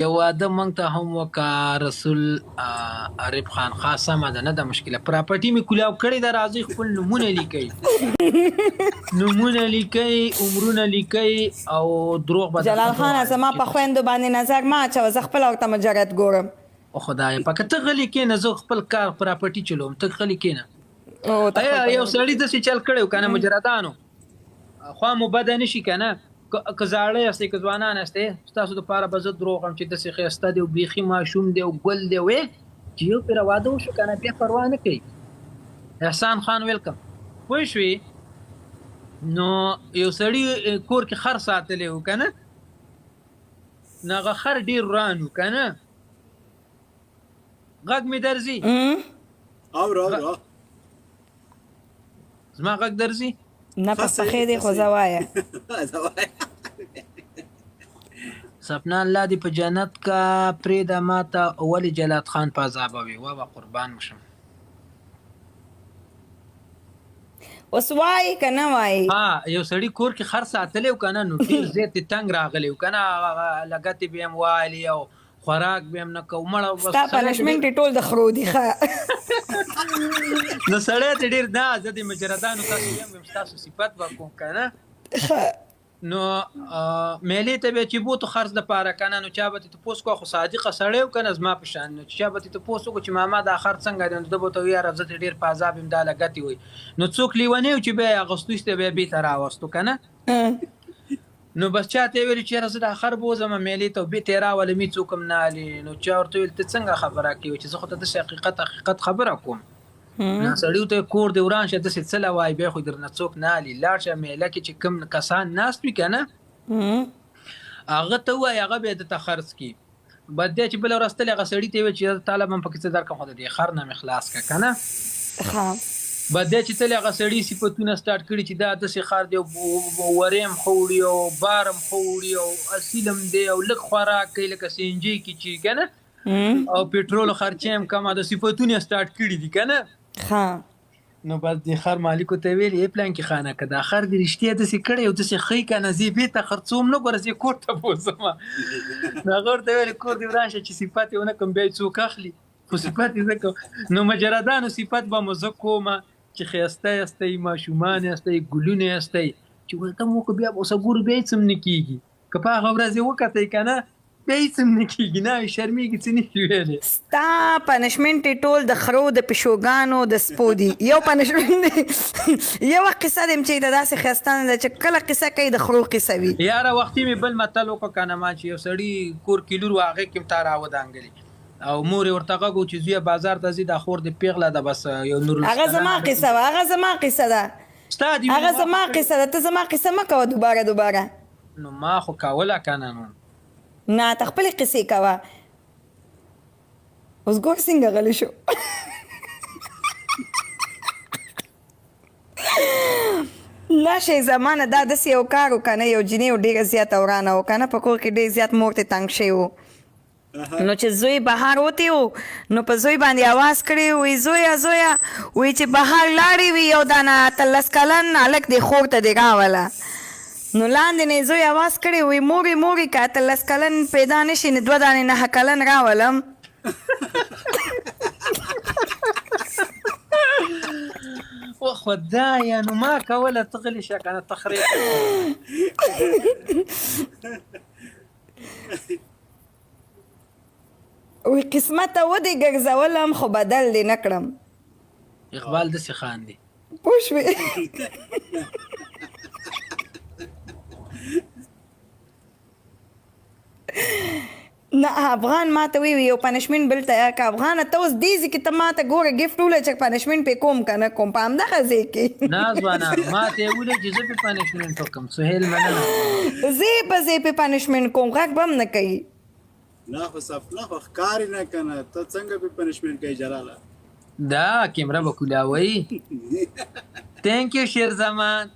یو واده مونږ ته هم وکړه رسول عارف خان خاصه ده نه د مشکله پراپرټي می کولاو کړی د راځي خپل نمونه لیکي عمرونه لیکي او دروغ بدل جلال خان زما په خويندو باندې نظر ما اچو زه خپل ورته مجرد ګورم او خدای پاک ته غلی کینې زه خپل کار پراپرټي چلوم ته غلی کینې او ته یو سړی د څه چل کړو کنه مجردانو خو مو بد نه شي کنه که زاړه یاستئ که ځوانان یاستئ ستاسو دپاره به زه دروغ هم چې داسې ښایسته دی او بیخي ماشوم دی او ګل دی وې چې یو پرې واده وشو که نه بیا پروا نه کوي احسان خان ویلکم پوه شوې نو یو سړي کور کې خر ساتلی و که نه نو هغه خر ډېر وران و که نه غږ مې درځي زما غږ درځي نه په پخې دی خو زه وایه سپنا الله دې په جنت کا پرېږده ما ته ولې جلات خان په عذابوي وابه قربان مشم اوس وایي که نه وایي یو سړي کور کې خر ساتلی و که نه نو ډېر زیات یې تنګ راغلی و که نه لګتې به یې هم والي او خوراک به هم نه کوو مړه ستا پنشمنټ یې ټول د خرو دي ښه نو سړی ته ډېر نه زه د مجردانو تاسو یم ستاسو صفت به کوم که نه نو میلې ته بیا چې بوتو خرڅ دپاره که نه نو چا به تې تپوس کوه خو صادقه سړی و که نه زما په شان نو چې چا به تې تپوس وکړو چې ماما دا خر څنګه دی نو ده به ورته وایي یاره زه ترې ډېر په عذاب یم دا لګتې وایي نو څوک لیونی و چې بیا یې اغوستوس ته بیا بېرته راوستو که نه نو بس چا ته یې ویلي چې یاره زه دا خر بوځم میلې ته بېرته یې راولم هېڅ څوک هم نه هلي نو چا ورته ویل ته څنګه خبره کوې چې زه خو ته داسې حقیقت خبره کوم نو سړي ته کور دې وران شه داسې څه له وایي بیا خو درنه څوک نه هلي لاړ شه میله کې چې کوم کسان ناست وي که نه هغه ته ووایي هغه بیا درته خرڅ کړي بد دی چې بله ورځ تلې هغه سړي ته یې ویل چې طالب هم پکې څه درکړم خو د دې خر نه مې خلاص کړه که نه بد دی چې تلې هغه سړي صفتونه سټارټ کړي چې دا داسې خر دی ورې هم ښه وړي او بار هم ښه وړي او اصیل هم دی او لږ خوراک کوي لکه سینجۍ کې چې که نه او پټرول خرچې هم کمه د صفتونه سټارټ کړي دي که نه نو بس د خر مالکو ته ویل ای پلان کې خانه که دا خر دې رښتیا داسې کړی او داسې ښی که نه زه یې بېرته خرڅوم نه ګوره زه یې کور ته بوځم نو هغه ورته ویل کور دې وران شه چې صفت یې ونه کړم بیا یې څوک اخلي خو صفت یې زه کوم نو مجردانو صفت به مو زه کومه چې ښایسته یاستئ ماشومان یاستئ ګلونه یاستئ چې ورته مو وکړو بیا به اوسه ګورو بیا هېڅ هم نه کېږي که په هغه ورځ یې وکتئ که نه بیا هېڅ هم نه کېږي نه شرمېږي څه نه شي ویلی ستا پنشمنټ یې ټول د خرو د پیشوګانو د سپو دي یو پنشمنټ دی یوه قصه دیم چې د داسې ښایسته نه ده چې کله قصه کوي د خرو قصه وي یاره وختي مې بل متل وکړه که نه ما چې یو سړي کور کې لور و هغې کې هم تا راودانګلي او مور یې ورته غږ و چې زویه بازار ته ځي دا خور دې پیغله ده بس یو نور هغه زما قصه وه هغه زما قصه ده هغه زما قصه ده ته زما قصه مه کوه دوباره نو ما خو کوله که نه نو نه ته خپلې قصې کوه اوس ګور څنګه غلی شو نشئ زمانه دا داسې یو کار و که نه یو جینۍ ډېره زیاته ورانه و که نه په کور کې ډېر زیات مور ته تنګ شوی و نو چې زوی بهار وتی و نو په زوی باندې اواز کړی وی زویه وی چې بهار لاړې وي یو دانه 13 کلن هلک دې خور ته دې راوله نو لاندې نه زوی اواز کړی وی مورې که 13 کلن پیدا نه شي نو 2 دانې 9 کلن راولم و خدایه نو ما کوله ته غلې شه که نه تخریب وی قسمته ودې ګرځولم خو بدل دې نه کړم اقبال داسې خاندي پوه شوې نه افغان ما ته وی یو پنشمنټ بل تیار که افغانه ته اوس دې ځای کې ته ما ته ګوره ګفټ وله چې پنشمنټ پې کوم که نه کوم په همدغه ځای کې نه ځوانانو ما ته یې ویلې چې زه پې پنشمنټ وکړم سهیل مننه زه یې په ځای پې پنشمنټ کوم غږ به هم نه کوي نه خو سپنا خو ښکاري نه که نه ته څنګه پې پنشمنټ کوي جلاله دا کیمره به کولاوئ تھینک یو شیر زمان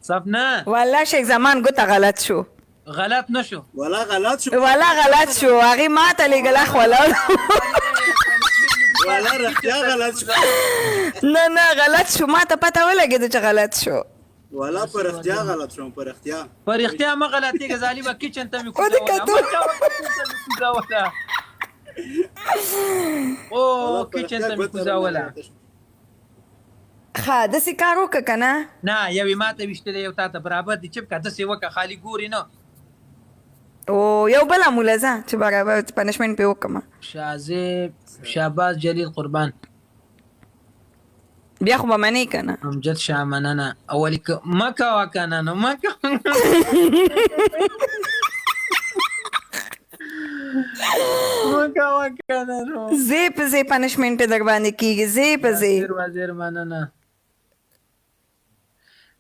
سپنا والله شیخ زمان ګوته غلط شو غلط نشو ولا غلط شو هغې ما ته لېږل اخ ولاړ ولا رښتیا غلط شو نه غلط شو ما ته پته ولګېده چې غلط شو ولا پر اختیا غلط شوم پر اختیا پر اختیار ما غلطیږي ظالمه کچن ته مې او د کتو. کوزاوله او کچن ته مې کوزاوله ښه داسې کار وکړه که نه نه یوې ماته ویشتلی یو تا ته برابر دي چپ که داسې وکړه خالي ګوري نه او یو بله موله ځه چې برابر پنشمنټ پې وکړم شازیب شهباز جلیل قربان بیا خو به منې که نه امجد شاه مننه اولی که مه کوه که نه نو مه کوه مه کوه که نه نو زی په زی پنشمنټ در باندې کېږي زی په زی وزیر مننه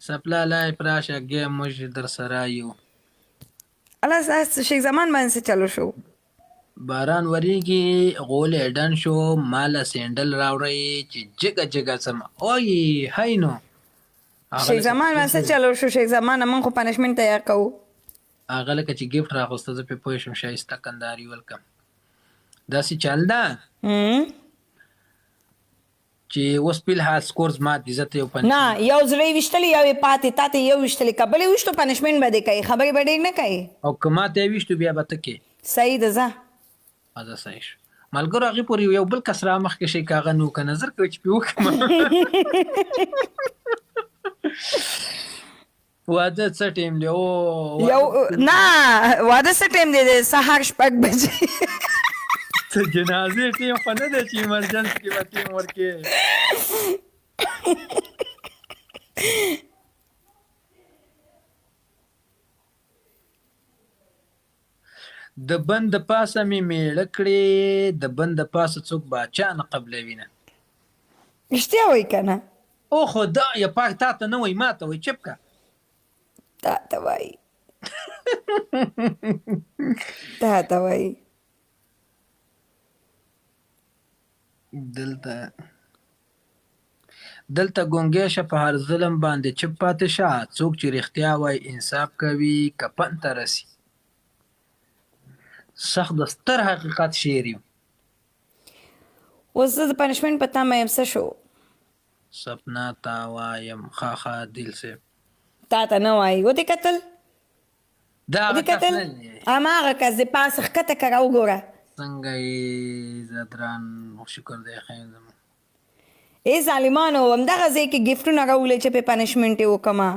سپلا لای پراشه ګیم موږ در سره یو الله شیخ زمان باندې څه چلو شو باران وریږي غول ډن شو مالا سینډل راوړی چې جګه جګه سم اوی هاي نو شیخ زمان باندې څه چلو شو شیخ زمان موږ خو پنشمنټ تیار کوو هغه لکه چې ګیفټ راغوسته زه پې پوه شم شایسته کنداري ویلکم داسې چل ده چې اوس فلحال سکور زما دي زه ته یو نه یو زړه یې ویشتلی یو یې پاتې تا ته یو ویشتلی که بل یې ویشتو پنشمنټ به دې کوي خبرې به ډېر نه کوي او که ما ته یې ویشتو بیا به ته کې صحیح ده ځه زه صحیح شو ملګرو هغې پورې یو بل کس را مخکې شي که هغه نو که نظر کوي چې پې وکړم واده څه ټیم دی او یو نه واده څه ټیم دی د سهار 6 بجې څه جنازې ټیم خو نه دی چې ایمرجنس کې به ټیم ورکې د بند د پاسه مې میړه کړې د بند د پاسه څوک باچا نه قبلوي نه رښتیا وایي که نه او خو دا یا پاک تا ته نه وایي ما ته وایي چپ که تا ته وایي تا ته وایي دلته ګونګی شه په هر ظلم باندې چپ پاتې شه څوک چې رښتیا وایي انصاف کوي کپن ته رسي سخت د ستر حقیقت شعر یم اوس زه د پنشمنټ په تمه یم څه شو سپنا تا وایم خاخا دل سے تا ته نه وایي ودې کتل دا ودې کتل هماغه کس د پاسه ښکته کړه وګوره څنګه یې زدران شکر دی خیر زما ای ظالمانو همدغه ځای کې ګفټونه راولئ چې پې پنشمنټ یې وکړمه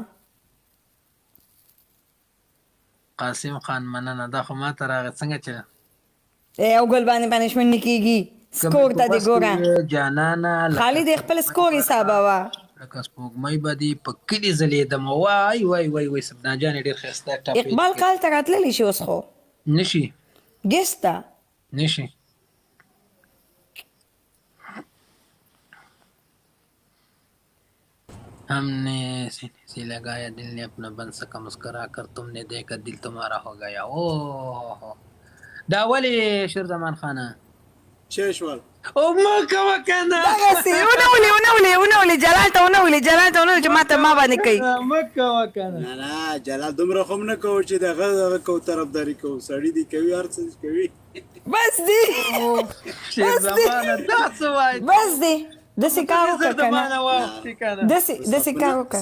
قاسم خان مننه دا خو ما ته راغی څنګه چې یو ګل باندې پنشمنټ نه کېږي سکور ته دې ګوره جانانه خالي د خپل سکور حسابوه لکه سپوږمۍ به دې په کلي ځلېدم وای وای وای وای سبنا جانې ډېر ښایسته ټاپې اقبال کال ته راتللی شي اوس خو نشي ګیس ته نشي हमने से लगाया दिल ने अपना बन सका मुस्कुरा कर तुमने देखा दिल तुम्हारा हो गया ओह دا ولی شیر زمان خانه چشوال او ما کوه کنه دغسې ونولې جلال ته ونولې چې ما ته ما باندې کوي ما کوه کنه نه نه جلال دومره خو هم نه کوو چې دغه کوو طرفداري کوو سړي دي کوي هر څه کوي بس دی شیر زمانه دا څه وایي بس دی داسې کار وکړه که نه داسې کار وکړه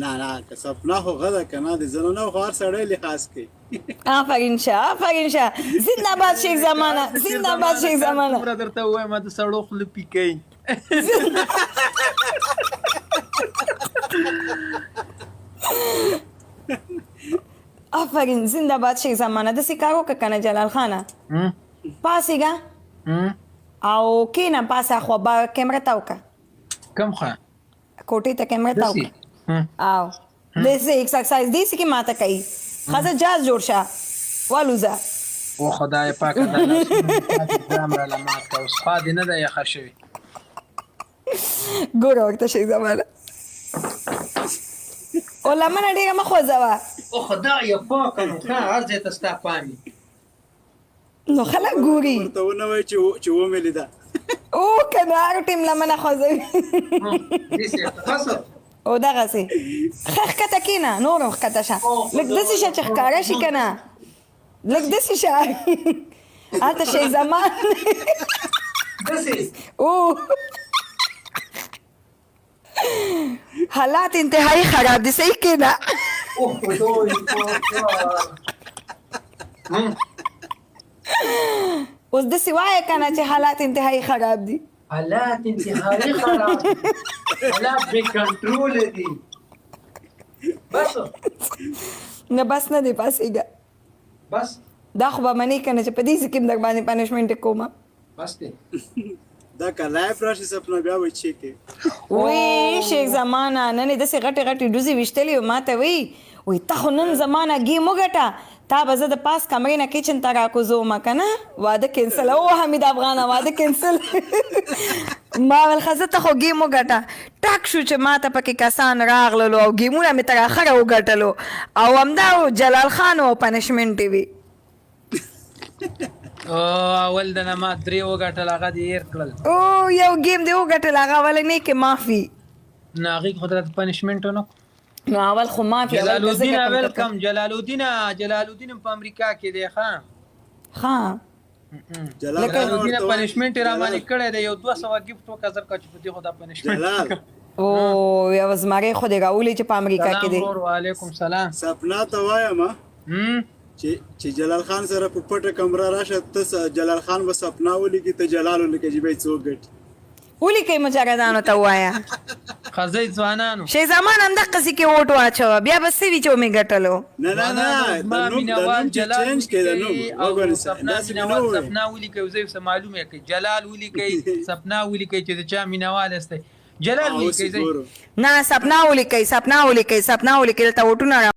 نه نه که سپنا خو غده که نه د زنانه خو هر سړی لحاظ کوي آفرین شه زنده باد شیخ زمانه دومره درته ووایم د سړو خوله پیکوي آفرین زنده باد شیخ زمانه داسې کار وکړه که نه جلال خانه پاسېږه او کېنه پاسه خوا به کیمره ته وکړه کم خوا کوټې ته کیمره ته وکړه او داسې اکسرسایز داسې کې ماته کوي ښځه جاز جوړ شه والوځه او خدای پاکه دا لاسونه راله مات که اوس خوا دې نه ده یخه شوي ګوره ورته شیخ زمانه او لمنه ډېره مه خوځوه او خدای پاکه نو ښه هر ځای ته ستا پام وي نو خلک ګوري ورته ونه وایي چې ومې لیده او که نه هر ټیم لمنه خوځوي او دغسې ښه ښکته کښېنه نور هم ښکته شه لږ داسې شه چې ښکاره شي که نه لږ داسې شه هلته شیخ زمان او حالات انتهایی خراب دي صحیح کېده اوس داسې وایه که نه چې حالات انتهایی خراب دي حالات انتهایی خراب دي. حالات بې کنټروله دي. بس نه بس نه دی پاسېږه بس دا خو به منې که نه چې په دې کې هم در باندې پنشمنټ کومه بس دی. دا که لایف راشي سپنا بیا به چی کې وی شیخ زمانه نن یې داسې غټې غټې ډوزې ویشتلې وې ما ته وی ته خو نن زمانه ګیم وګټه تا به زه د پاس کمرې نه کچن ته راکوزومه که نه واده کینسل او حمید افغانه واده کینسل ما ویل ښه ته خو ګیم وګټه ټاک شو چې ما ته پکې کسان راغللو او ګیمونه مې تر اخره وګټلو او همدا جلال خان او پنشمنټ یې وي اول د نه ما 3 وګټل هغه دې هېر کړل. او یو ګیم دې وګټل هغه ولې نه کې معافي نه هغې خو درته پنشمنټ ونه نو اول خو معافي جلالالدین ویلکم. جلالالدین هم په امریکا کې دی. ښه جلالالدین پنشمنټ یې راباندې کړی دی. یو 200 ګفټ وکړه زر کا چې په دې خو دا پنشمنټ او یو زمری خو دې راولي چې په امریکا کې دی. وعلیکم سلام. سپنا ته وایم چې جلال خان سره په پټه کمره راشه ته جلال خان به سپنا ولیکي ته جلال ولیکي چې به یې څوک ګټي ولیکئ مجردانو ته ووایه ښځی ځوانانو شیخ زمان همدقسې کې ووټ واچوه بیا به څه وي چې ومې ګټلو نه د نوم چې چینج کړي د نوم وګورئ سپنا ولیکئ او زه یې څه معلومه کړئ. جلال ولیکئ سپنا ولیکئ چې د چا مینهوال یاستئ. جلال ولیکئ نه سپنا ولیکئ دلته ووټونه